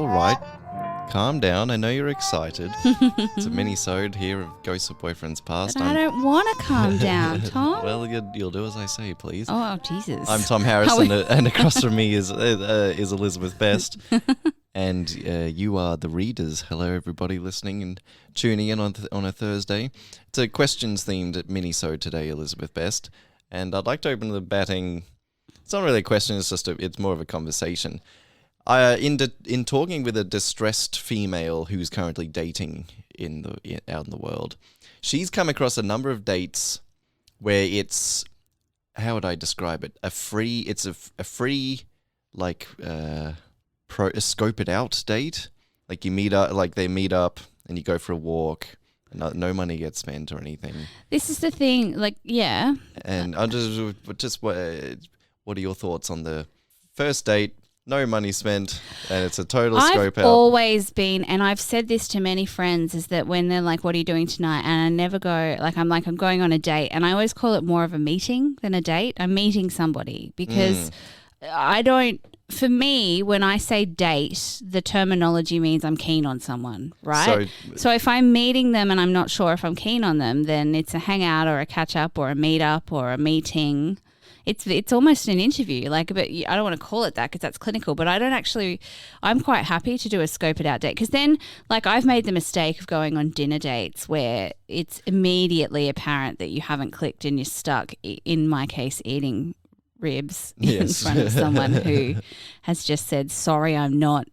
all right. Calm down. I know you're excited. It's a Minisode here of Ghosts of Boyfriends Past. But I don't want to calm down, Tom. Well, you'll do as I say, please. Oh, Jesus. I'm Tom Harrison, and across from me is Elizabeth Best. And you are the readers. Hello, everybody listening and tuning in on a Thursday. It's a questions-themed Minisode today, Elizabeth Best. And I'd like to open the batting. It's not really a question. It's more of a conversation. In talking with a distressed female who's currently dating out in the world, she's come across a number of dates where it's, how would I describe it? A free scope it out date. Like you meet up, like they meet up and you go for a walk. No money gets spent or anything. This is the thing, like, yeah. And I just what are your thoughts on the first date? No money spent, and it's a total scope out. I've always been, and I've said this to many friends, is that when they're like, what are you doing tonight? And I never go, I'm going on a date. And I always call it more of a meeting than a date. I'm meeting somebody because for me, when I say date, the terminology means I'm keen on someone, right? So if I'm meeting them and I'm not sure if I'm keen on them, then it's a hangout or a catch up or a meet up or a meeting. It's almost an interview, but I don't want to call it that because that's clinical, but I'm quite happy to do a scope it out date because then, I've made the mistake of going on dinner dates where it's immediately apparent that you haven't clicked and you're stuck, in my case, eating ribs in front of someone who has just said, sorry, I'm not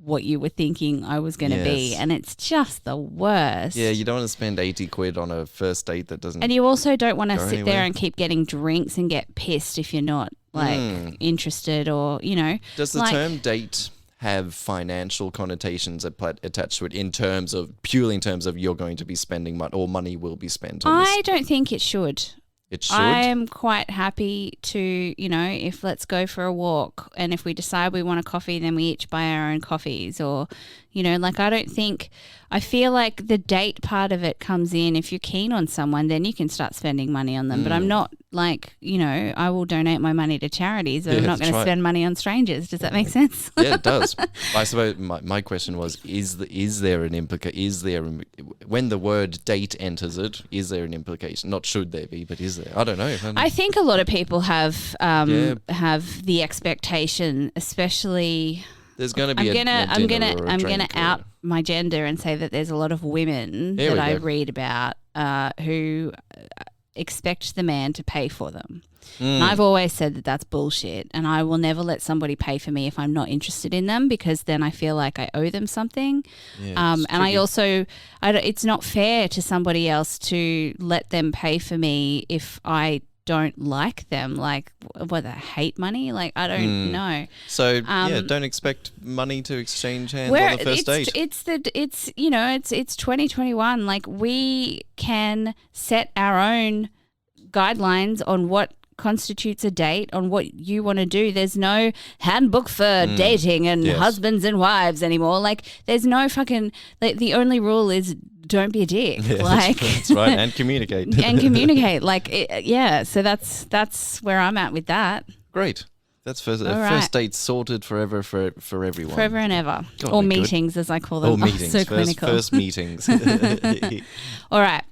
what you were thinking I was going to be, and it's just the worst. Yeah, you don't want to spend 80 quid on a first date that doesn't. And you also don't want to sit there and keep getting drinks and get pissed if you're not interested or, Does the term date have financial connotations attached to it purely in terms of you're going to be spending money or money will be spent on this? I don't think it should. It should. I am quite happy to, if let's go for a walk and if we decide we want a coffee, then we each buy our own coffees or, I feel like the date part of it comes in. If you're keen on someone, then you can start spending money on them. But I'm not I will donate my money to charities, but I'm not going to spend money on strangers. Does that make sense? Yeah, it does. I suppose my question was, when the word date enters it, is there an implication? Not should there be, but is there? I don't know. I think a lot of people have the expectation, especially. There's going to be I'm gonna out my gender and say that there's a lot of women that I read about who expect the man to pay for them. And I've always said that that's bullshit, and I will never let somebody pay for me if I'm not interested in them because then I feel like I owe them something. Yeah, and I also, it's not fair to somebody else to let them pay for me if I don't like them, whether hate money, I don't know. So don't expect money to exchange hands on the first date. It's 2021. We can set our own guidelines on what constitutes a date, on what you want to do. There's no handbook for dating and husbands and wives anymore. There's no fucking. The only rule is don't be a dick. Yeah, that's right, and communicate. So that's where I'm at with that. Great. That's first date sorted forever for everyone. Forever and ever. God, or meetings, as I call them. Or meetings. So clinical. First meetings. All right.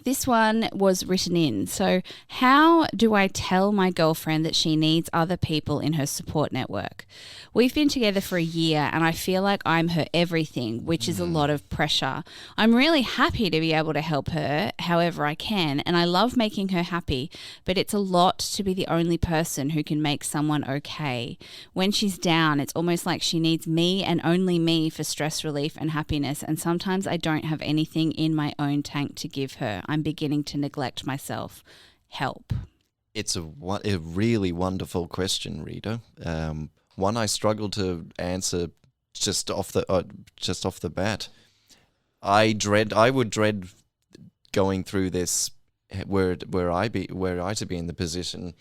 This one was written in. So, how do I tell my girlfriend that she needs other people in her support network? We've been together for a year and I feel like I'm her everything, which is a lot of pressure. I'm really happy to be able to help her however I can, and I love making her happy, but it's a lot to be the only person who can make someone okay. When she's down, it's almost like she needs me and only me for stress relief and happiness, and sometimes I don't have anything in my own tank to give her. I'm beginning to neglect myself. Help. It's a really wonderful question, Rita. One I struggle to answer just off the bat. I would dread going through this were I to be in the position,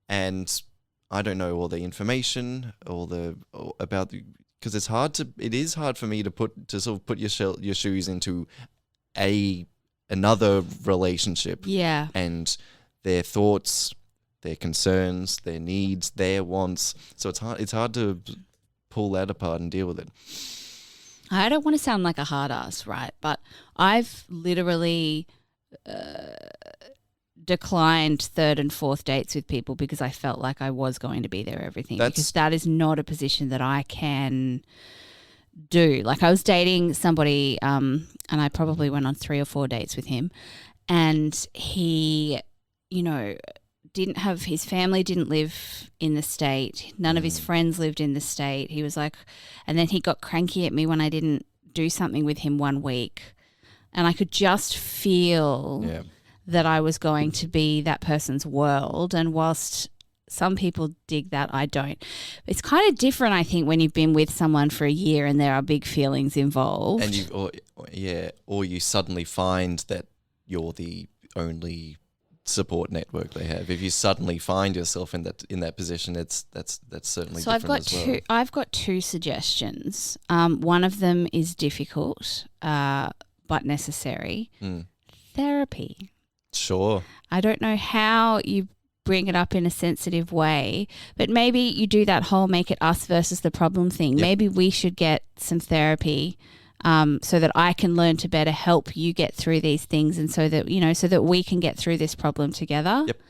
and I don't know all the information, because it is hard for me to sort of put your shoes into another relationship. Yeah. And their thoughts, their concerns, their needs, their wants. So it's hard to pull that apart and deal with it. I don't want to sound like a hard ass, right? But I've literally declined third and fourth dates with people because I felt like I was going to be there everything. Because that is not a position that I can do. Like I was dating somebody and I probably went on 3 or 4 dates with him, and he, didn't have, his family didn't live in the state. None of his friends lived in the state. He was like, and then he got cranky at me when I didn't do something with him one week, and I could just feel that I was going to be that person's world. And whilst some people dig that, I don't. It's kind of different, I think, when you've been with someone for a year and there are big feelings involved. And or you suddenly find that you're the only support network they have. If you suddenly find yourself in that position, that's certainly so different as well. I've got 2 suggestions. One of them is difficult, but necessary. Therapy. Sure. I don't know how you bring it up in a sensitive way, but maybe you do that whole make it us versus the problem thing. Yep. Maybe we should get some therapy so that I can learn to better help you get through these things, and so that we can get through this problem together. Yep.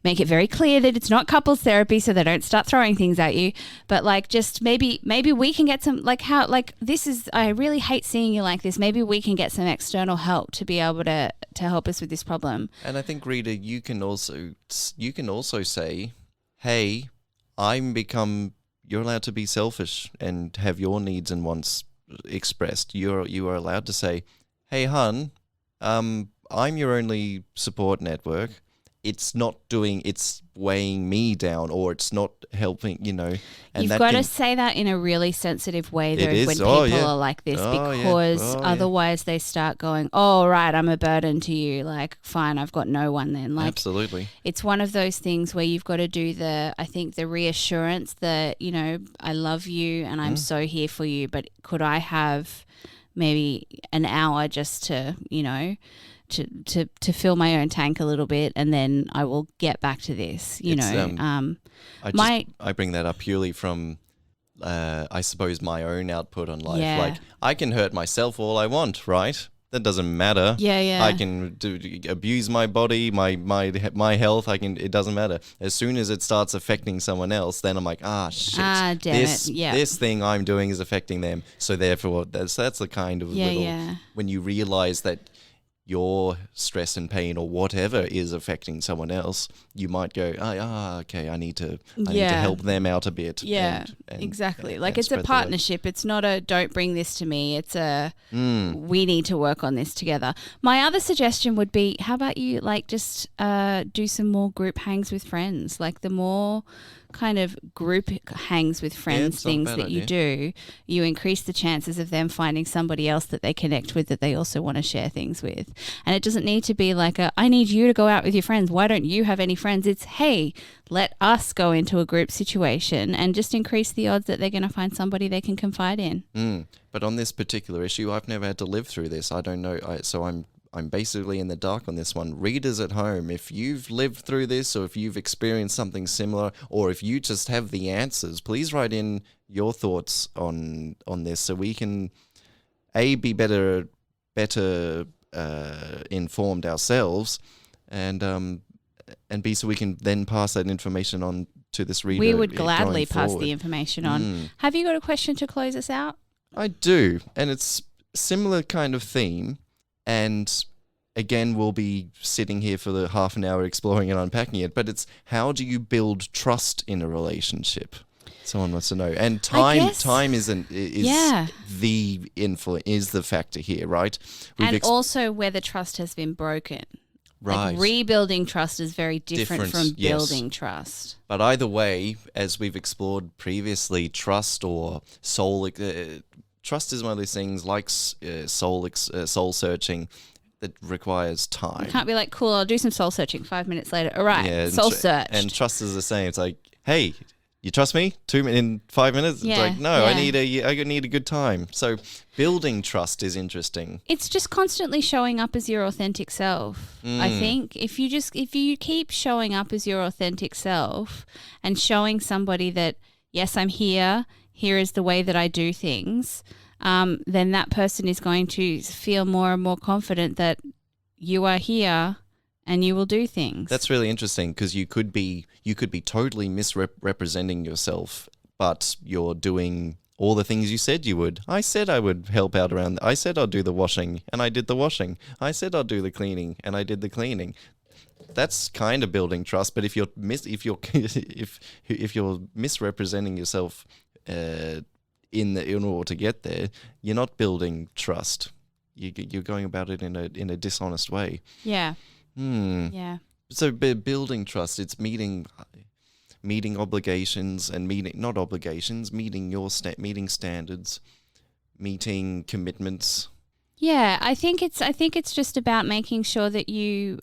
Make it very clear that it's not couples therapy, so they don't start throwing things at you. But like, just maybe we can get some, like, how, like, this is, I really hate seeing you like this. Maybe we can get some external help to be able to help us with this problem. And I think, Rita, you can also say, hey, you're allowed to be selfish and have your needs and wants expressed. You are allowed to say, hey, hun, I'm your only support network. It's weighing me down, or it's not helping, And you've got to say that in a really sensitive way, though, when people are like this, because otherwise they start going, oh, right, I'm a burden to you. Like, fine, I've got no one then. Like, absolutely. It's one of those things where you've got to do the reassurance that, I love you and I'm so here for you, but could I have maybe an hour just to, to fill my own tank a little bit, and then I will get back to this, I bring that up purely from, I suppose, my own output on life. Yeah. Like, I can hurt myself all I want, right? That doesn't matter. Yeah. I can abuse my body, my health. It doesn't matter. As soon as it starts affecting someone else, then I'm like, shit. This thing I'm doing is affecting them. So therefore, that's the kind of when you realize that your stress and pain or whatever is affecting someone else, you might go, okay, I need to help them out a bit. Yeah, exactly. Like, it's a partnership. It's not a don't bring this to me. It's a we need to work on this together. My other suggestion would be, how about you just do some more group hangs with friends? Like, the more kind of group hangs with friends things that you do, you increase the chances of them finding somebody else that they connect with that they also want to share things with. And it doesn't need to be like I need you to go out with your friends. Why don't you have any friends? It's, hey, let us go into a group situation and just increase the odds that they're going to find somebody they can confide in. But on this particular issue, I've never had to live through this. I don't know. So I'm basically in the dark on this one. Readers at home, if you've lived through this, or if you've experienced something similar, or if you just have the answers, please write in your thoughts on this, so we can be better informed ourselves, and B, so we can then pass that information on to this reader. We would gladly pass the information on. Have you got a question to close us out? I do, and it's similar kind of theme. And again, we'll be sitting here for the half an hour exploring and unpacking it, but it's, how do you build trust in a relationship? Someone wants to know. And time is the factor here, right? Also where the trust has been broken. Right. Like, rebuilding trust is very different from building trust. But either way, as we've explored previously, trust or soul... trust is one of those things like soul searching that requires time. You can't be like, cool, I'll do some soul searching 5 minutes later. All right, soul search. And trust is the same. It's like, hey, you trust me? In 5 minutes? Yeah, it's like, no, I need a good time. So building trust is interesting. It's just constantly showing up as your authentic self. I think if you keep showing up as your authentic self and showing somebody that yes, I'm here. Here is the way that I do things. Then that person is going to feel more and more confident that you are here and you will do things. That's really interesting because you could be totally misrepresenting yourself, but you're doing all the things you said you would. I said I would help out around. I said I'd do the washing, and I did the washing. I said I'd do the cleaning, and I did the cleaning. That's kind of building trust. But if you're if you're misrepresenting yourself in order to get there, you're not building trust. You're going about it in a dishonest way. Yeah. Yeah. So building trust, it's meeting obligations and meeting meeting standards, meeting commitments. Yeah, I think it's just about making sure that you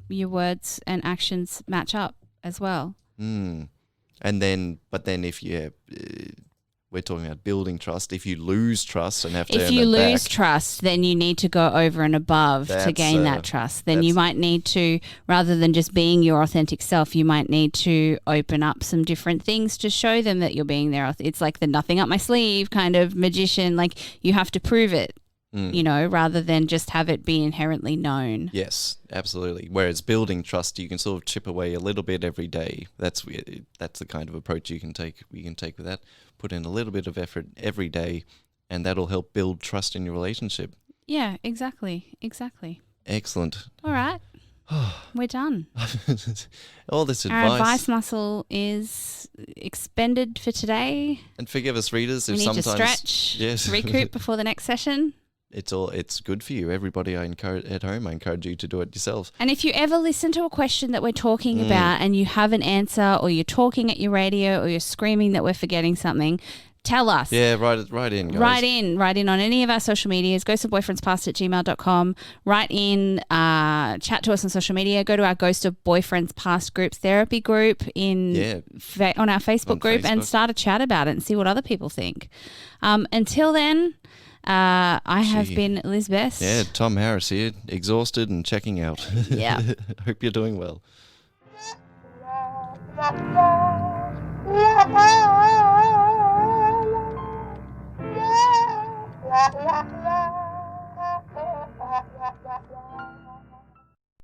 your words and actions match up as well. And then if we're talking about building trust. If you lose trust and have to if you lose trust, then you need to go over and above to gain that trust. Then you might need to, rather than just being your authentic self, you might need to open up some different things to show them that you're being there. It's like the nothing up my sleeve kind of magician. Like you have to prove it, rather than just have it be inherently known. Yes, absolutely. Whereas building trust, you can sort of chip away a little bit every day. That's the kind of approach you can take. With that. Put in a little bit of effort every day, and that'll help build trust in your relationship. Yeah, exactly. Excellent. All right. We're done. All this advice. Our advice muscle is expended for today. And forgive us, readers, if we need sometimes to stretch, recoup before the next session. It's good for you. Everybody I encourage you to do it yourselves. And if you ever listen to a question that we're talking about and you have an answer, or you're talking at your radio, or you're screaming that we're forgetting something, tell us. Yeah, write in, guys. Write in on any of our social medias, ghostsofboyfriendspast@gmail.com. Write in, chat to us on social media. Go to our Ghost of Boyfriends Past group therapy group on our Facebook group and start a chat about it and see what other people think. Until then, I have been Liz Best. Yeah, Tom Harris here, exhausted and checking out. Yeah. Hope you're doing well. La la la.